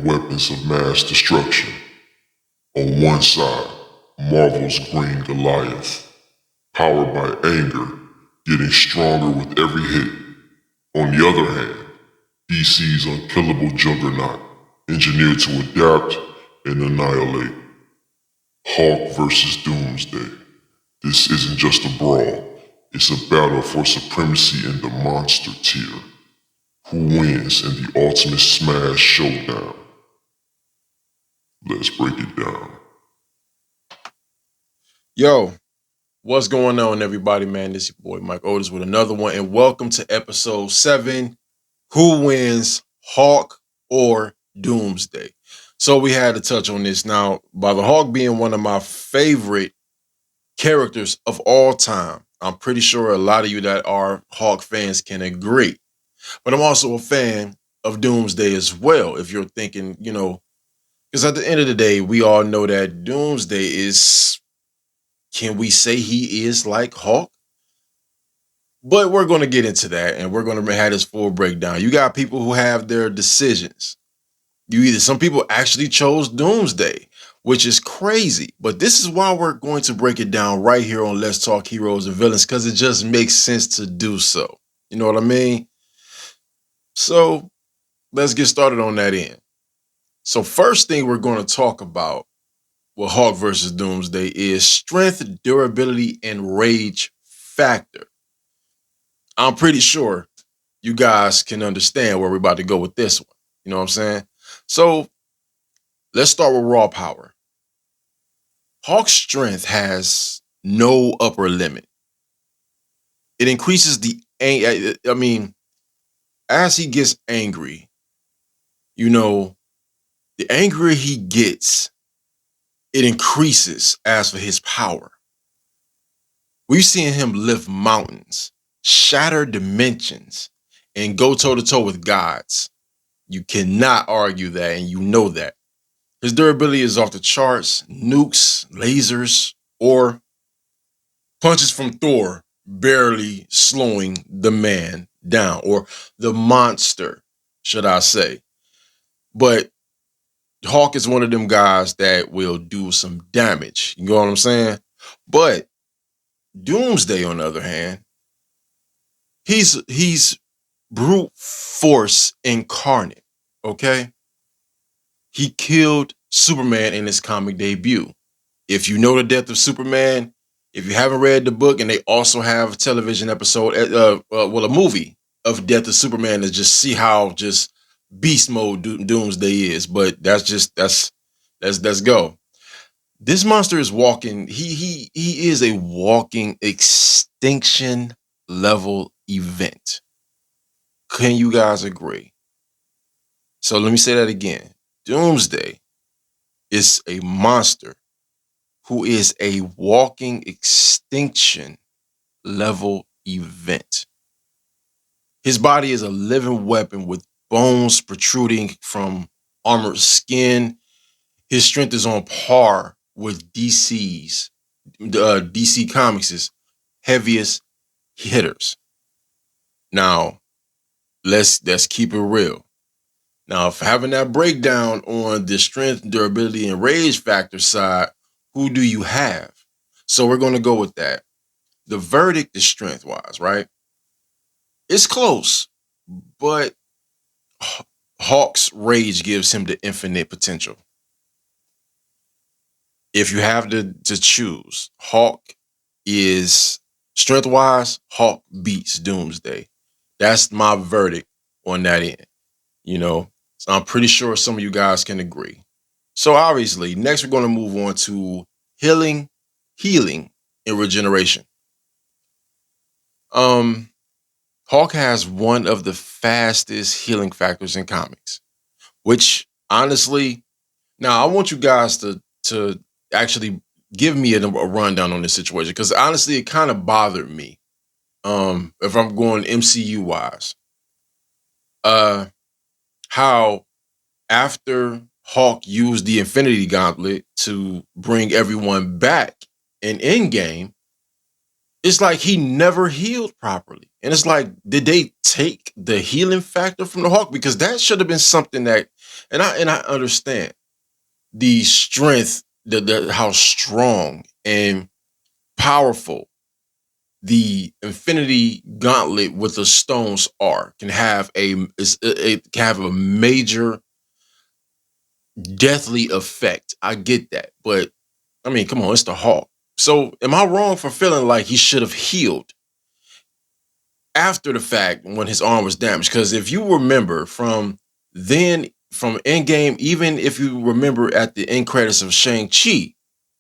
and weapons of mass destruction. On one side, Marvel's Green Goliath, powered by anger, getting stronger with every hit. On the other hand, DC's unkillable juggernaut, engineered to adapt and annihilate. Hulk versus Doomsday. This isn't just a brawl, it's a battle for supremacy in the monster tier. Who wins in the ultimate smash showdown? Let's break it down. Yo, what's going on, everybody, man? This is your boy Mike Otis with another one, and welcome to episode 7. Who wins, Hulk or Doomsday? So we had to touch on this. Now, by the Hulk being one of my favorite characters of all time, I'm pretty sure a lot of you that are Hulk fans can agree. But I'm also a fan of Doomsday as well, if you're thinking, because at the end of the day, we all know that Doomsday is, can we say he is like Hulk? But we're going to get into that, and we're going to have this full breakdown. You got people who have their decisions. Some people actually chose Doomsday, which is crazy. But this is why we're going to break it down right here on Let's Talk Heroes and Villains, because it just makes sense to do so. You know what I mean? So let's get started on that end. So first thing we're going to talk about with Hulk versus Doomsday is strength, durability, and rage factor. I'm pretty sure you guys can understand where we're about to go with this one. You know what I'm saying? So let's start with raw power. Hulk's strength has no upper limit. It increases as he gets angry, the angrier he gets, it increases as for his power. We've seen him lift mountains, shatter dimensions, and go toe-to-toe with gods. You cannot argue that, and you know that. His durability is off the charts. Nukes, lasers, or punches from Thor barely slowing the man down, or the monster, should I say. But Hulk is one of them guys that will do some damage. You know what I'm saying? But Doomsday, on the other hand, he's brute force incarnate, okay? He killed Superman in his comic debut. If you know the death of Superman, if you haven't read the book, and they also have a television episode, a movie of Death of Superman, to just see how just beast mode Doomsday is. But let's go. This monster is walking. He is a walking extinction level event. Can you guys agree? So let me say that again. Doomsday is a monster who is a walking extinction level event. His body is a living weapon with bones protruding from armored skin. His strength is on par with DC Comics' heaviest hitters. Now, let's keep it real. Now, for having that breakdown on the strength, durability, and rage factor side, who do you have? So we're going to go with that. The verdict is strength-wise, right? It's close, but Hulk's rage gives him the infinite potential. If you have to choose, Hulk is strength-wise, Hulk beats Doomsday. That's my verdict on that end. So I'm pretty sure some of you guys can agree. So obviously, next we're going to move on to healing, and regeneration. Hulk has one of the fastest healing factors in comics, which honestly, now I want you guys to actually give me a rundown on this situation, because honestly, it kind of bothered me. If I'm going MCU wise, how after Hulk used the Infinity Gauntlet to bring everyone back in Endgame, it's like he never healed properly. And it's like, did they take the healing factor from the Hulk? Because that should have been something that And I understand the strength, the how strong and powerful the Infinity Gauntlet with the stones are. It can have a major deathly effect. I get that, but I mean, come on, it's the Hulk. So, am I wrong for feeling like he should have healed after the fact when his arm was damaged? Because if you remember from Endgame, even if you remember at the end credits of Shang-Chi,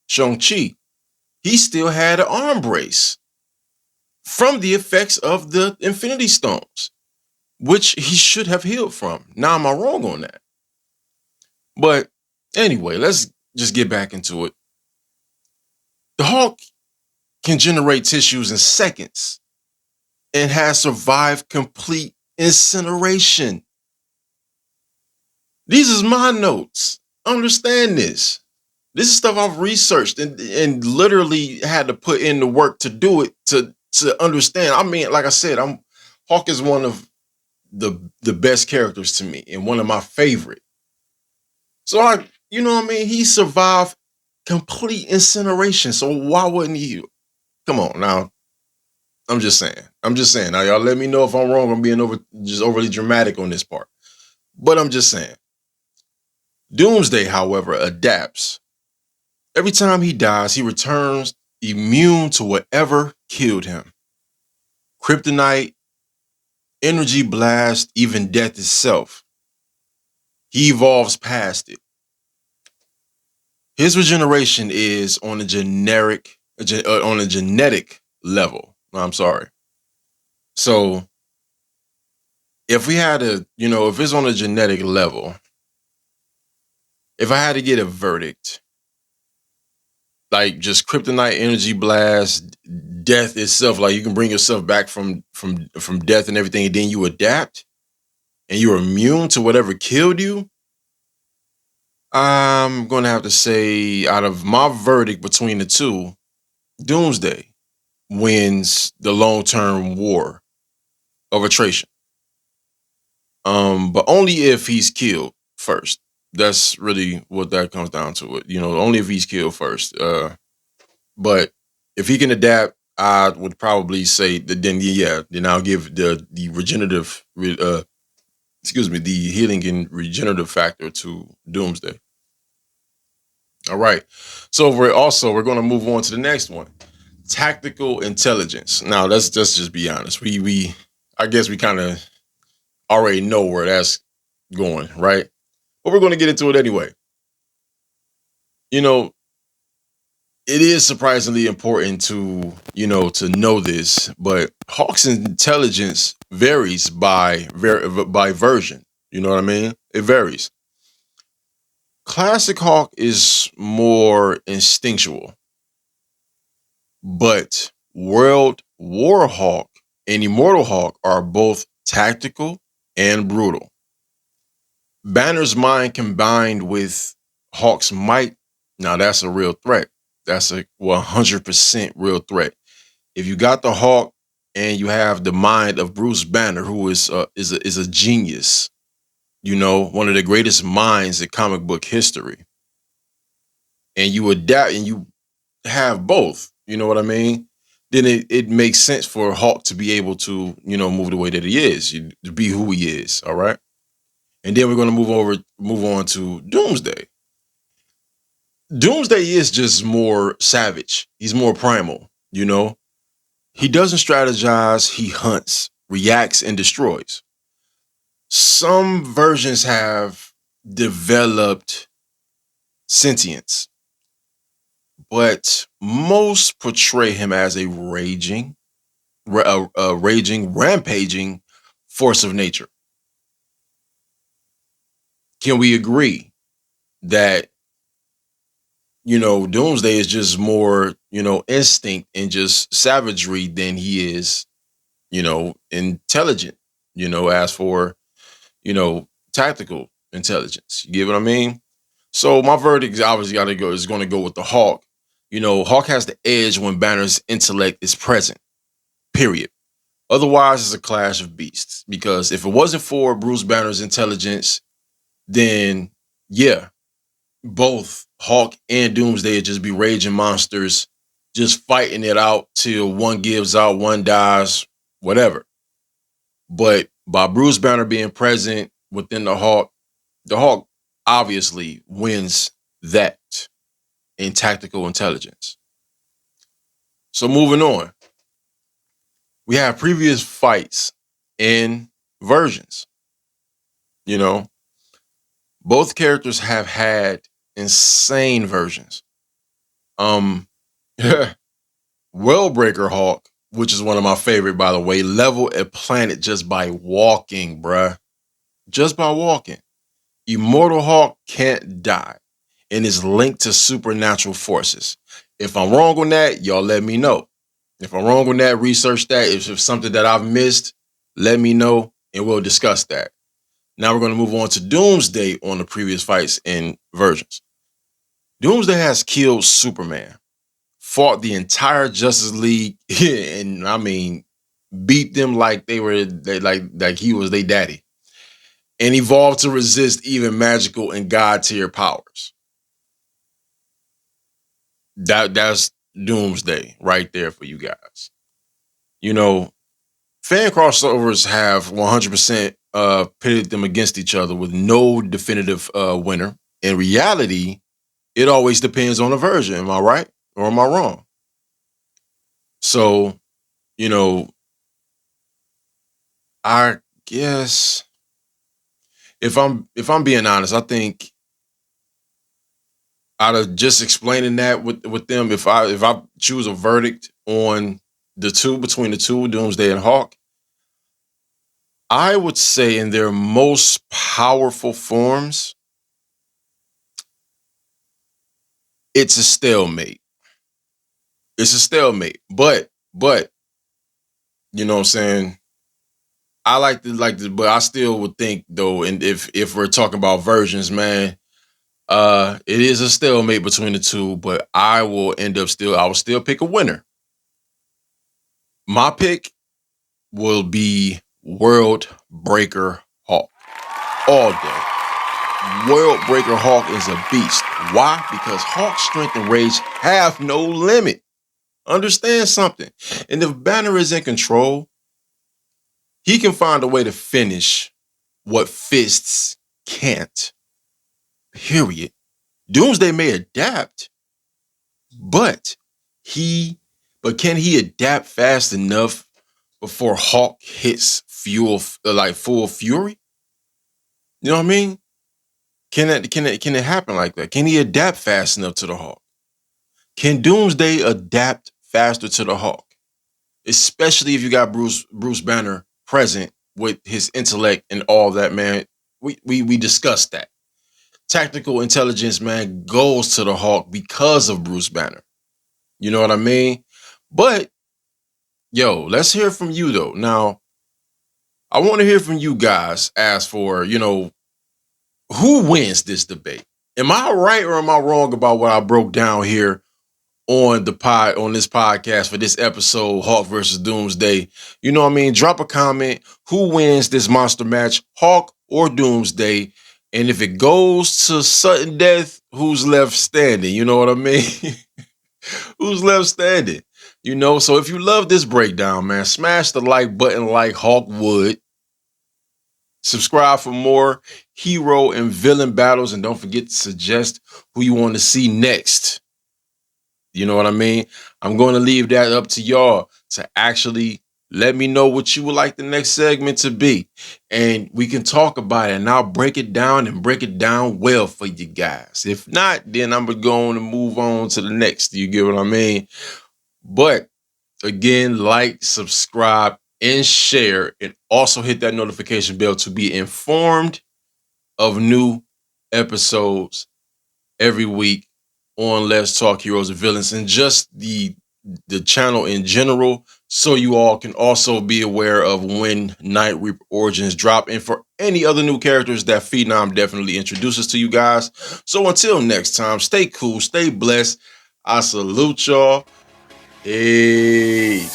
he still had an arm brace from the effects of the Infinity Stones, which he should have healed from. Now, am I wrong on that? But anyway, let's just get back into it. The Hulk can generate tissues in seconds and has survived complete incineration. These is my notes. Understand this. This is stuff I've researched and literally had to put in the work to do it to understand. I mean, like I said, Hawk is one of the best characters to me and one of my favorite. So you know what I mean? He survived complete incineration. So why wouldn't he? Come on now. I'm just saying. Now y'all let me know if I'm wrong. I'm being overly dramatic on this part. But I'm just saying. Doomsday, however, adapts. Every time he dies, he returns immune to whatever killed him. Kryptonite, energy blast, even death itself. He evolves past it. His regeneration is on a genetic level. I'm sorry. So if we had if it's on a genetic level, if I had to get a verdict, like just kryptonite, energy blast, death itself, like you can bring yourself back from death and everything, and then you adapt and you're immune to whatever killed you. I'm gonna have to say, out of my verdict between the two, Doomsday wins the long-term war of attrition. But only if he's killed first. That's really what that comes down to. It, only if he's killed first. But if he can adapt, I would probably say that then I'll give the regenerative, the healing and regenerative factor to Doomsday. All right. So we're going to move on to the next one. Tactical intelligence. Now let's just be honest. I guess we kind of already know where that's going, right? But we're going to get into it anyway. It is surprisingly important to know this, but Hawk's intelligence varies by version. You know what I mean? It varies. Classic Hawk is more instinctual, but World War Hawk and Immortal Hawk are both tactical and brutal. Banner's mind combined with Hawk's might, now that's a real threat. That's a 100% real threat. If you got the Hawk and you have the mind of Bruce Banner, who is a genius, one of the greatest minds in comic book history, and you adapt and you have both, you know what I mean? Then it makes sense for Hawk to be able to, move the way that he is, to be who he is. All right. And then we're going to move on to Doomsday. Doomsday is just more savage. He's more primal, He doesn't strategize, he hunts, reacts, and destroys. Some versions have developed sentience, but most portray him as a raging, rampaging force of nature. Can we agree that Doomsday is just more, instinct and just savagery than he is, intelligent, as for, tactical intelligence. You get what I mean? So my verdict is obviously is going to go with the Hawk. Hawk has the edge when Banner's intellect is present, period. Otherwise, it's a clash of beasts, because if it wasn't for Bruce Banner's intelligence, then yeah, both Hawk and Doomsday would just be raging monsters, just fighting it out till one gives out, one dies, whatever. But by Bruce Banner being present within the Hawk obviously wins that in tactical intelligence. So moving on, we have previous fights in versions. You know, both characters have had insane versions. Wellbreaker Hawk, which is one of my favorite, by the way, leveled a planet just by walking, bruh. Just by walking. Immortal Hawk can't die and is linked to supernatural forces. If I'm wrong on that, y'all let me know. If I'm wrong on that, research that. If it's something that I've missed, let me know and we'll discuss that. Now we're going to move on to Doomsday on the previous fights and versions. Doomsday has killed Superman, fought the entire Justice League, and I mean, beat them like like he was their daddy, and evolved to resist even magical and god tier powers. That's Doomsday right there for you guys. You know, fan crossovers have 100% pitted them against each other with no definitive winner. In reality, it always depends on the version. Am I right or am I wrong? So, you know, I guess if I'm being honest, I think out of just explaining that with them, if I choose a verdict on between the two, Doomsday and Hawk, I would say in their most powerful forms, it's a stalemate. It's a stalemate. But you know what I'm saying? I like the, but I still would think though, and if we're talking about versions, man, it is a stalemate between the two, but I will still pick a winner. My pick will be World Breaker Hawk all day. World Breaker Hawk is a beast. Why? Because Hawk's strength and rage have no limit. Understand something. And if Banner is in control, he can find a way to finish what fists can't. Period. Doomsday may adapt, but can he adapt fast enough before Hawk hits full fury? You know what I mean? Can it happen like that? Can he adapt fast enough to the Hawk? Can Doomsday adapt faster to the Hawk? Especially if you got Bruce Banner present with his intellect and all that, man. We discussed that. Tactical intelligence, man, goes to the Hawk because of Bruce Banner. You know what I mean? But yo, let's hear from you though. Now, I want to hear from you guys as for, who wins this debate? Am I right or am I wrong about what I broke down here on this podcast for this episode, Hawk versus Doomsday? You know what I mean? Drop a comment. Who wins this monster match, Hawk or Doomsday? And if it goes to sudden death, who's left standing? You know what I mean? Who's left standing? So if you love this breakdown, man, smash the like button like Hawk would. Subscribe for more hero and villain battles, and don't forget to suggest who you want to see next. You know what I mean? I'm going to leave that up to y'all to actually let me know what you would like the next segment to be. And we can talk about it, and I'll break it down well for you guys. If not, then I'm going to move on to the next. You get what I mean? But again, like, subscribe, and share, and also hit that notification bell to be informed of new episodes every week on Let's Talk Heroes and Villains, and just the channel in general, so you all can also be aware of when Night Reaper Origins drop, and for any other new characters that Phenom definitely introduces to you guys. So until next time, stay cool, stay blessed. I salute y'all. Hey.